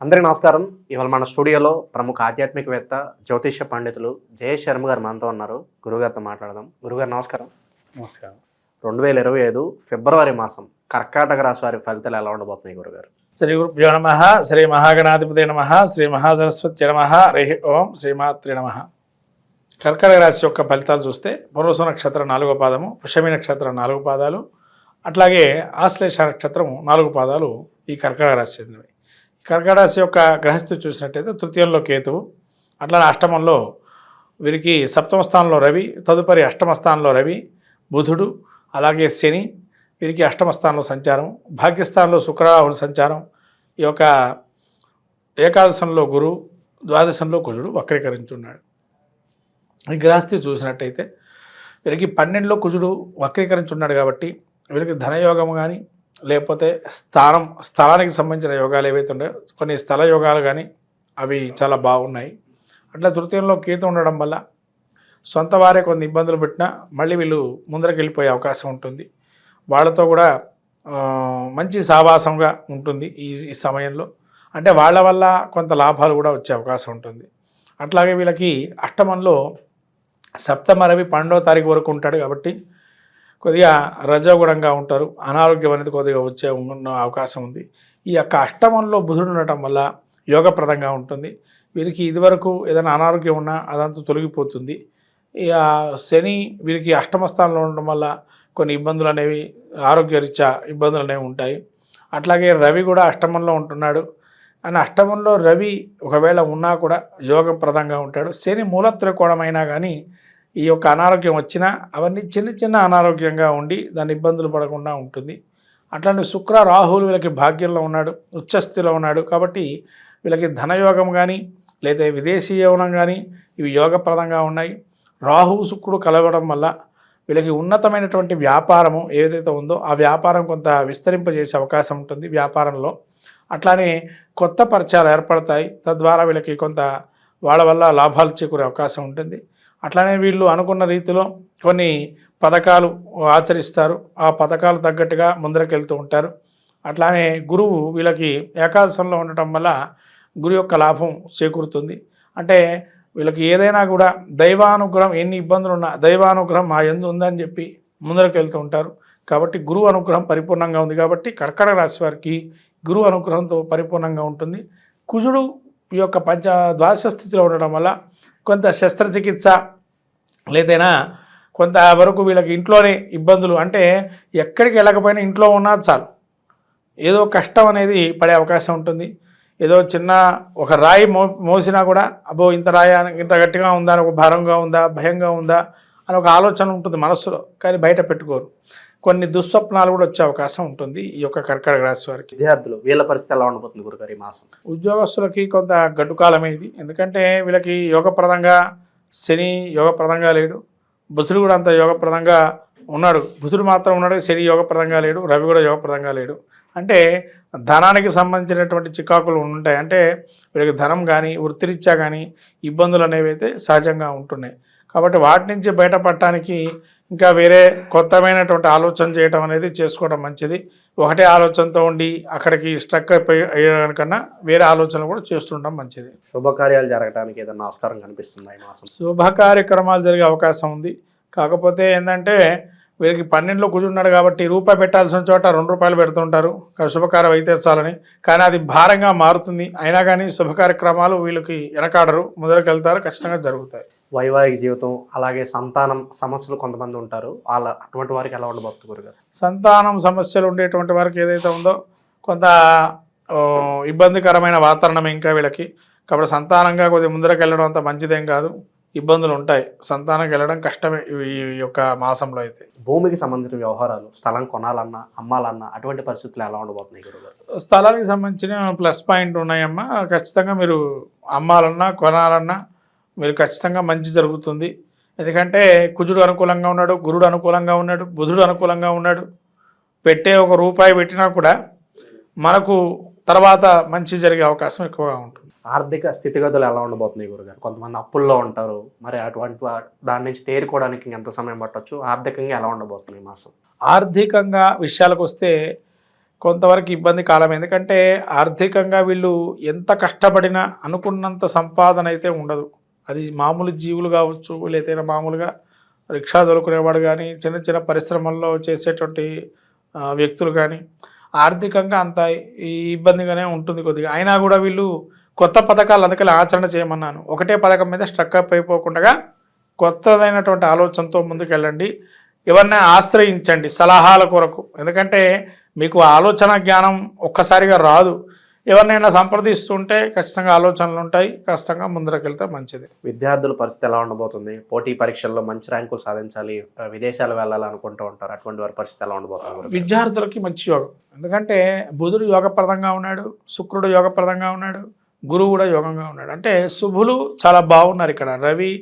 అందరికీ నమస్కారం. ఇవాళ మన స్టూడియోలో ప్రముఖ ఆధ్యాత్మికవేత్త, జ్యోతిష్య పండితులు జయేష్ శర్మ గారు మనతో ఉన్నారు. గురుగారితో మాట్లాడదాం. గురుగారు నమస్కారం. నమస్కారం. 2025 ఫిబ్రవరి మాసం కర్కాటక రాశి వారి ఫలితాలు ఎలా ఉండబోతున్నాయి గురుగారు? శ్రీ గురుభ్యో నమ. శ్రీ మహాగణాధిపతి నమ. శ్రీ మహాసరస్వతి నమ. హరి ఓం. శ్రీమాత్రి నమ. కర్కాటక రాశి యొక్క ఫలితాలు చూస్తే పునర్వసు నక్షత్రం 4వ పాదము, పుష్యమి నక్షత్రం 4 పాదాలు, అట్లాగే ఆశ్లేష నక్షత్రం 4 పాదాలు ఈ కర్కాటక రాశి చెందినవి. కర్కాటక రాశి యొక్క గ్రహస్థితి చూసినట్టయితే తృతీయంలో కేతువు, అట్లానే అష్టమంలో వీరికి సప్తమ స్థానంలో రవి, తదుపరి అష్టమ స్థానంలో రవి, బుధుడు, అలాగే శని వీరికి అష్టమ స్థానంలో సంచారం, భాగ్యస్థానంలో శుక్రరాహుడు సంచారం, ఈ యొక్క ఏకాదశంలో గురు, ద్వాదశంలో కుజుడు వక్రీకరించున్నాడు. ఈ గ్రహస్థితి చూసినట్టయితే వీరికి 12లో కుజుడు వక్రీకరించున్నాడు కాబట్టి వీరికి ధనయోగం కానీ లేకపోతే స్థలానికి సంబంధించిన యోగాలు ఏవైతే ఉన్నాయో కొన్ని స్థల యోగాలు కానీ అవి చాలా బాగున్నాయి. అట్లా తృతీయంలో కేతు ఉండడం వల్ల సొంత వారే కొన్ని ఇబ్బందులు పెట్టినా మళ్ళీ వీళ్ళు ముందరికి వెళ్ళిపోయే అవకాశం ఉంటుంది. వాళ్ళతో కూడా మంచి సావాసంగా ఉంటుంది ఈ సమయంలో. అంటే వాళ్ళ వల్ల కొంత లాభాలు కూడా వచ్చే అవకాశం ఉంటుంది. అట్లాగే వీళ్ళకి అష్టమంలో సప్తమ రవి 12వ తారీఖు వరకు ఉంటాడు కాబట్టి కొద్దిగా రజోగుణంగా ఉంటారు. అనారోగ్యం అనేది కొద్దిగా వచ్చే అవకాశం ఉంది. ఈ యొక్క అష్టమంలో బుధుడు ఉండటం వల్ల యోగప్రదంగా ఉంటుంది. వీరికి ఇదివరకు ఏదైనా అనారోగ్యం ఉన్నా అదంతా తొలగిపోతుంది. ఇక శని వీరికి అష్టమ స్థానంలో ఉండడం వల్ల కొన్ని ఇబ్బందులు అనేవి ఆరోగ్యరీత్యా ఇబ్బందులు అనేవి ఉంటాయి. అట్లాగే రవి కూడా అష్టమంలో ఉంటున్నాడు. అని అష్టమంలో రవి ఒకవేళ ఉన్నా కూడా యోగప్రదంగా ఉంటాడు. శని మూలత్రికోణమైనా కానీ ఈ యొక్క అనారోగ్యం వచ్చినా అవన్నీ చిన్న చిన్న అనారోగ్యంగా ఉండి దాని ఇబ్బందులు పడకుండా ఉంటుంది. అట్లాంటి శుక్ర రాహులు వీళ్ళకి భాగ్యంలో ఉన్నాడు, ఉచ్చస్థితిలో ఉన్నాడు కాబట్టి వీళ్ళకి ధనయోగం కానీ లేదా విదేశీ యోగం కానీ ఇవి యోగప్రదంగా ఉన్నాయి. రాహువు శుక్రుడు కలవడం వల్ల వీళ్ళకి ఉన్నతమైనటువంటి వ్యాపారము ఏదైతే ఉందో ఆ వ్యాపారం కొంత విస్తరింపజేసే అవకాశం ఉంటుంది వ్యాపారంలో. అట్లానే కొత్త పరిచయాలు ఏర్పడతాయి. తద్వారా వీళ్ళకి కొంత వాళ్ళ వల్ల లాభాలు చేకూరే అవకాశం ఉంటుంది. అట్లానే వీళ్ళు అనుకున్న రీతిలో కొన్ని పథకాలు ఆచరిస్తారు. ఆ పథకాలు తగ్గట్టుగా ముందరకు వెళ్తూ ఉంటారు. అట్లానే గురువు వీళ్ళకి ఏకాదశంలో ఉండటం వల్ల గురు యొక్క లాభం చేకూరుతుంది. అంటే వీళ్ళకి ఏదైనా కూడా దైవానుగ్రహం, ఎన్ని ఇబ్బందులు ఉన్నా దైవానుగ్రహం మా యందు ఉందని చెప్పి ముందరకు వెళ్తూ ఉంటారు. కాబట్టి గురువు అనుగ్రహం పరిపూర్ణంగా ఉంది కాబట్టి కర్కాటక రాశి వారికి గురువు అనుగ్రహంతో పరిపూర్ణంగా ఉంటుంది. కుజుడు ఈ యొక్క ద్వాదశ స్థితిలో ఉండడం వల్ల కొంత శస్త్రచికిత్స లేదైనా కొంత వరకు వీళ్ళకి ఇంట్లోనే ఇబ్బందులు, అంటే ఎక్కడికి వెళ్ళకపోయినా ఇంట్లో ఉన్నా చాలు ఏదో కష్టం అనేది పడే అవకాశం ఉంటుంది. ఏదో చిన్న ఒక రాయి మోసినా కూడా అబ్బో ఇంత రాయి ఇంత గట్టిగా ఉందా, ఒక భారంగా ఉందా, భయంగా ఉందా అని ఒక ఆలోచన ఉంటుంది మనస్సులో, కానీ బయట పెట్టుకోరు. కొన్ని దుస్వప్నాలు కూడా వచ్చే అవకాశం ఉంటుంది ఈ యొక్క కర్కాటక రాశి వారికి. విద్యార్థులు వీళ్ళ పరిస్థితి ఎలా ఉండబోతుంది గురుగారు ఈ మాసం? ఉద్యోగస్తులకి కొంత గడ్డు కాలమే ఇది. ఎందుకంటే వీళ్ళకి యోగప్రదంగా శని యోగప్రదంగా లేడు, బుధుడు కూడా అంత యోగప్రదంగా ఉన్నాడు. బుధుడు మాత్రం ఉన్నాడు, శని యోగప్రదంగా లేడు, రవి కూడా యోగప్రదంగా లేడు. అంటే ధనానికి సంబంధించినటువంటి చికాకులు ఉంటాయి. అంటే వీళ్ళకి ధనం కానీ వృత్తిరీత్యా కానీ ఇబ్బందులు అనేవి అయితే సహజంగా ఉంటున్నాయి. కాబట్టి వాటి నుంచి బయటపడటానికి ఇంకా వేరే కొత్తమైనటువంటి ఆలోచన చేయడం అనేది చేసుకోవడం మంచిది. ఒకటే ఆలోచనతో ఉండి అక్కడికి స్ట్రక్ అయ్యేదానికన్నా వేరే ఆలోచనలు కూడా చేస్తుండడం మంచిది. శుభకార్యాలు జరగడానికి ఏదైనా ఆస్కారం కనిపిస్తుంది ఈ మాసం? శుభ కార్యక్రమాలు జరిగే అవకాశం ఉంది. కాకపోతే ఏంటంటే వీరికి 12లో కుజున్నాడు కాబట్టి రూపాయి పెట్టాల్సిన చోట 2 రూపాయలు పెడుతుంటారు శుభకార్యం అయితే చాలని. కానీ అది భారంగా మారుతుంది. అయినా కానీ శుభ కార్యక్రమాలు వీళ్ళకి వెనకాడరు, ముందరకు వెళ్తారు, ఖచ్చితంగా జరుగుతాయి. వైవాహిక జీవితం అలాగే సంతానం సమస్యలు కొంతమంది ఉంటారు, అటువంటి వారికి ఎలా ఉండబోతుంది గురుగారు? సంతానం సమస్యలు ఉండేటువంటి వారికి ఏదైతే ఉందో కొంత ఇబ్బందికరమైన వాతావరణం ఇంకా వీళ్ళకి. కాబట్టి సంతానంగా కొద్దిగా ముందరకు వెళ్ళడం అంత మంచిదేం కాదు, ఇబ్బందులు ఉంటాయి. సంతానానికి వెళ్ళడం కష్టమే ఈ యొక్క మాసంలో. అయితే భూమికి సంబంధించిన వ్యవహారాలు, స్థలం కొనాలన్నా అమ్మాలన్నా అటువంటి పరిస్థితులు ఎలా ఉండబోతున్నాయి గురుగారు? స్థలానికి సంబంధించిన ప్లస్ పాయింట్ ఉన్నాయమ్మా. ఖచ్చితంగా మీరు అమ్మాలన్నా కొనాలన్నా మీరు ఖచ్చితంగా మంచి జరుగుతుంది. ఎందుకంటే కుజుడు అనుకూలంగా ఉన్నాడు, గురుడు అనుకూలంగా ఉన్నాడు, బుధుడు అనుకూలంగా ఉన్నాడు. పెట్టే ఒక రూపాయి పెట్టినా కూడా మనకు తర్వాత మంచి జరిగే అవకాశం ఎక్కువగా ఉంటుంది. ఆర్థిక స్థితిగతులు ఎలా ఉండబోతున్నాయి గురుగారు? కొంతమంది అప్పుల్లో ఉంటారు, మరి అటువంటి దాని నుంచి తేరుకోవడానికి ఎంత సమయం పట్టవచ్చు? ఆర్థికంగా ఎలా ఉండబోతున్నాయి మాసం? ఆర్థికంగా విషయాలకు వస్తే కొంతవరకు ఇబ్బంది కాలం. ఎందుకంటే ఆర్థికంగా వీళ్ళు ఎంత కష్టపడినా అనుకున్నంత సంపాదన అయితే ఉండదు. అది మామూలు జీవులు కావచ్చు, లేదైనా మామూలుగా రిక్షా తోలుకునేవాడు కానీ, చిన్న చిన్న పరిశ్రమల్లో చేసేటువంటి వ్యక్తులు కానీ ఆర్థికంగా అంత ఈ ఇబ్బందిగానే ఉంటుంది కొద్దిగా. అయినా కూడా వీళ్ళు కొత్త పథకాలు అందుకని ఆచరణ చేయమన్నాను. ఒకటే పథకం మీద స్ట్రక్అప్ అయిపోకుండా కొత్తదైనటువంటి ఆలోచనతో ముందుకెళ్ళండి. ఎవరినైనా ఆశ్రయించండి సలహాల కొరకు. ఎందుకంటే మీకు ఆలోచన జ్ఞానం ఒక్కసారిగా రాదు. ఎవరినైనా సంప్రదిస్తుంటే ఖచ్చితంగా ఆలోచనలు ఉంటాయి. ఖచ్చితంగా ముందరకు వెళ్తే మంచిది. విద్యార్థుల పరిస్థితి ఎలా ఉండబోతుంది? పోటీ పరీక్షల్లో మంచి ర్యాంకులు సాధించాలి, విదేశాలు వెళ్ళాలనుకుంటూ ఉంటారు. అటువంటి వారి పరిస్థితి ఎలా ఉండబోతుంది? విద్యార్థులకి మంచి యోగం. ఎందుకంటే బుధుడు యోగప్రదంగా ఉన్నాడు, శుక్రుడు యోగప్రదంగా ఉన్నాడు, గురువు కూడా యోగంగా ఉన్నాడు. అంటే శుభులు చాలా బాగున్నారు ఇక్కడ. రవి,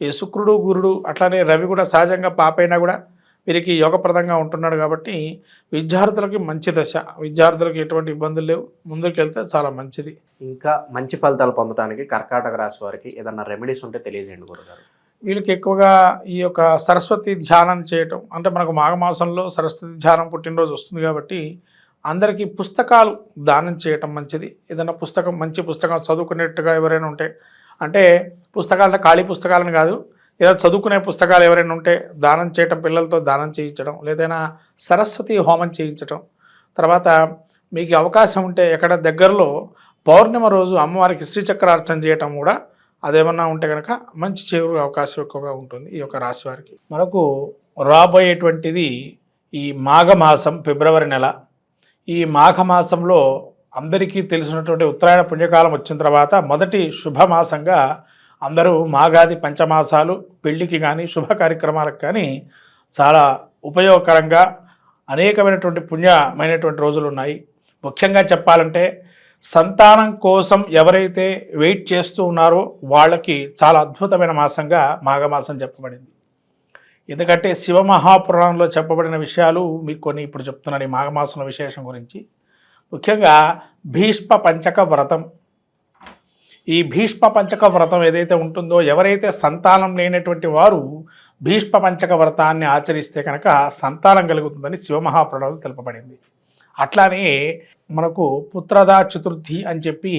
ఈ శుక్రుడు, గురుడు, అట్లానే రవి కూడా సహజంగా పాపైనా కూడా వీరికి యోగప్రదంగా ఉంటున్నాడు. కాబట్టి విద్యార్థులకి మంచి దశ. విద్యార్థులకు ఎటువంటి ఇబ్బందులు లేవు. ముందుకు వెళ్తే చాలా మంచిది. ఇంకా మంచి ఫలితాలు పొందడానికి కర్కాటక రాశి వారికి ఏదన్నా రెమెడీస్ ఉంటే తెలియజేయండి గురుగారు. వీళ్ళకి ఎక్కువగా ఈ యొక్క సరస్వతి ధ్యానం చేయటం, అంటే మనకు మాఘమాసంలో సరస్వతి ధ్యానం పుట్టినరోజు వస్తుంది కాబట్టి అందరికీ పుస్తకాలు దానం చేయటం మంచిది. ఏదైనా పుస్తకం, మంచి పుస్తకం చదువుకునేట్టుగా ఎవరైనా ఉంటే, అంటే పుస్తకాలు ఖాళీ పుస్తకాలను కాదు, ఏదో చదువుకునే పుస్తకాలు ఎవరైనా ఉంటే దానం చేయటం, పిల్లలతో దానం చేయించడం, లేదైనా సరస్వతి హోమం చేయించటం. తర్వాత మీకు అవకాశం ఉంటే ఎక్కడ దగ్గరలో పౌర్ణిమ రోజు అమ్మవారికి శ్రీచక్రార్చన చేయటం కూడా, అదేమన్నా ఉంటే కనుక మంచి చేరు అవకాశం ఎక్కువగా ఉంటుంది ఈ యొక్క రాశి వారికి. మనకు రాబోయేటువంటిది ఈ మాఘమాసం, ఫిబ్రవరి నెల. ఈ మాఘమాసంలో అందరికీ తెలిసినటువంటి ఉత్తరాయణ పుణ్యకాలం వచ్చిన తర్వాత మొదటి శుభమాసంగా అందరూ మాఘాది పంచమాసాలు పెళ్లికి కానీ శుభ కార్యక్రమాలకు కానీ చాలా ఉపయోగకరంగా అనేకమైనటువంటి పుణ్యమైనటువంటి రోజులు ఉన్నాయి. ముఖ్యంగా చెప్పాలంటే సంతానం కోసం ఎవరైతే వెయిట్ చేస్తూ ఉన్నారో వాళ్ళకి చాలా అద్భుతమైన మాసంగా మాఘమాసం చెప్పబడింది. ఎందుకంటే శివమహాపురాణంలో చెప్పబడిన విషయాలు మీకు కొన్ని ఇప్పుడు చెప్తున్నాను ఈ మాఘమాసంలో విశేషం గురించి. ముఖ్యంగా భీష్మ పంచక వ్రతం. ఈ భీష్మ పంచక వ్రతం ఏదైతే ఉంటుందో, ఎవరైతే సంతానం లేనటువంటి వారు భీష్మ పంచక వ్రతాన్ని ఆచరిస్తే కనుక సంతానం కలుగుతుందని శివమహాపురాణంలో తెలుపబడింది. అట్లానే మనకు పుత్రదా చతుర్థి అని చెప్పి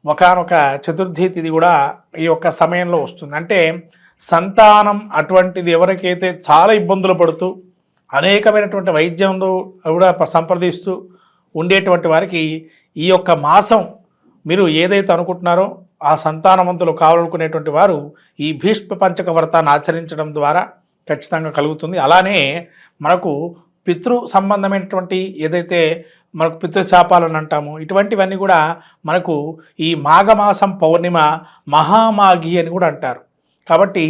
ఒకానొక చతుర్థి తిథి కూడా ఈ యొక్క సమయంలో వస్తుంది. అంటే సంతానం అటువంటిది ఎవరికైతే చాలా ఇబ్బందులు పడుతూ అనేకమైనటువంటి వైద్యంలో కూడా సంప్రదిస్తూ ఉండేటువంటి వారికి ఈ యొక్క మాసం మీరు ఏదైతే అనుకుంటున్నారో ఆ సంతానవంతులు కావాలనుకునేటువంటి వారు ఈ భీష్మ పంచక వ్రతాన్ని ఆచరించడం ద్వారా ఖచ్చితంగా కలుగుతుంది. అలానే మనకు పితృ సంబంధమైనటువంటి ఏదైతే మనకు పితృశాపాలని అంటాము, ఇటువంటివన్నీ కూడా మనకు ఈ మాఘమాసం పౌర్ణిమ మహామాఘి అని కూడా అంటారు. కాబట్టి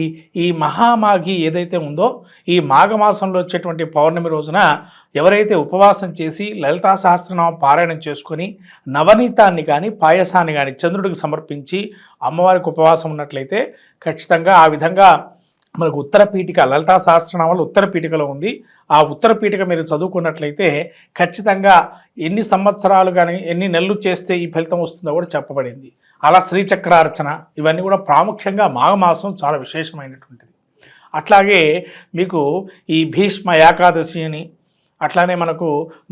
ఈ మహామాఘి ఏదైతే ఉందో ఈ మాఘమాసంలో వచ్చేటువంటి పౌర్ణమి రోజున ఎవరైతే ఉపవాసం చేసి లలితా సహస్రనామం పారాయణం చేసుకొని నవనీతాన్ని కానీ పాయసాన్ని కానీ చంద్రుడికి సమర్పించి అమ్మవారికి ఉపవాసం ఉన్నట్లయితే ఖచ్చితంగా ఆ విధంగా మనకు ఉత్తర పీఠిక, లలితా సహస్రనామాలు ఉత్తర పీఠికలో ఉంది. ఆ ఉత్తర పీఠిక మీరు చదువుకున్నట్లయితే ఖచ్చితంగా ఎన్ని సంవత్సరాలు కానీ ఎన్ని నెలలు చేస్తే ఈ ఫలితం వస్తుందో కూడా చెప్పబడింది. అలా శ్రీచక్రార్చన ఇవన్నీ కూడా ప్రాముఖ్యంగా మాఘమాసం చాలా విశేషమైనటువంటిది. అట్లాగే మీకు ఈ భీష్మ ఏకాదశి అని, అట్లానే మనకు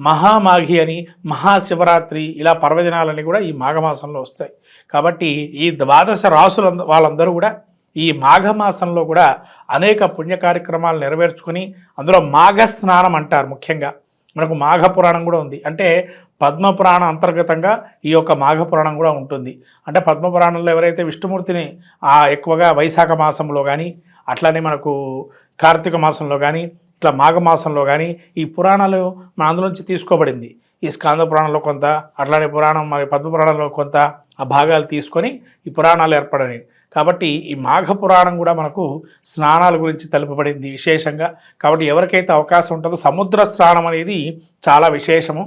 మహామాఘి అని, మహాశివరాత్రి, ఇలా పర్వదినాలన్నీ కూడా ఈ మాఘమాసంలో వస్తాయి. కాబట్టి ఈ ద్వాదశ రాసుల వాళ్ళందరూ కూడా ఈ మాఘమాసంలో కూడా అనేక పుణ్య కార్యక్రమాలు నెరవేర్చుకొని, అందులో మాఘ స్నానం అంటారు. ముఖ్యంగా మనకు మాఘ పురాణం కూడా ఉంది. అంటే పద్మపురాణ అంతర్గతంగా ఈ యొక్క మాఘపురాణం కూడా ఉంటుంది. అంటే పద్మపురాణంలో ఎవరైతే విష్ణుమూర్తిని ఎక్కువగా వైశాఖ మాసంలో కానీ, అట్లానే మనకు కార్తీక మాసంలో కానీ, ఇట్లా మాఘమాసంలో కానీ ఈ పురాణాలు మన అందులోంచి తీసుకోబడింది. ఈ స్కాంద పురాణంలో కొంత, అట్లానే పురాణం మరి పద్మపురాణంలో కొంత ఆ భాగాలు తీసుకొని ఈ పురాణాలు ఏర్పడని. కాబట్టి ఈ మాఘ పురాణం కూడా మనకు స్నానాల గురించి తెలుపబడింది విశేషంగా. కాబట్టి ఎవరికైతే అవకాశం ఉంటుందో సముద్ర స్నానం అనేది చాలా విశేషము.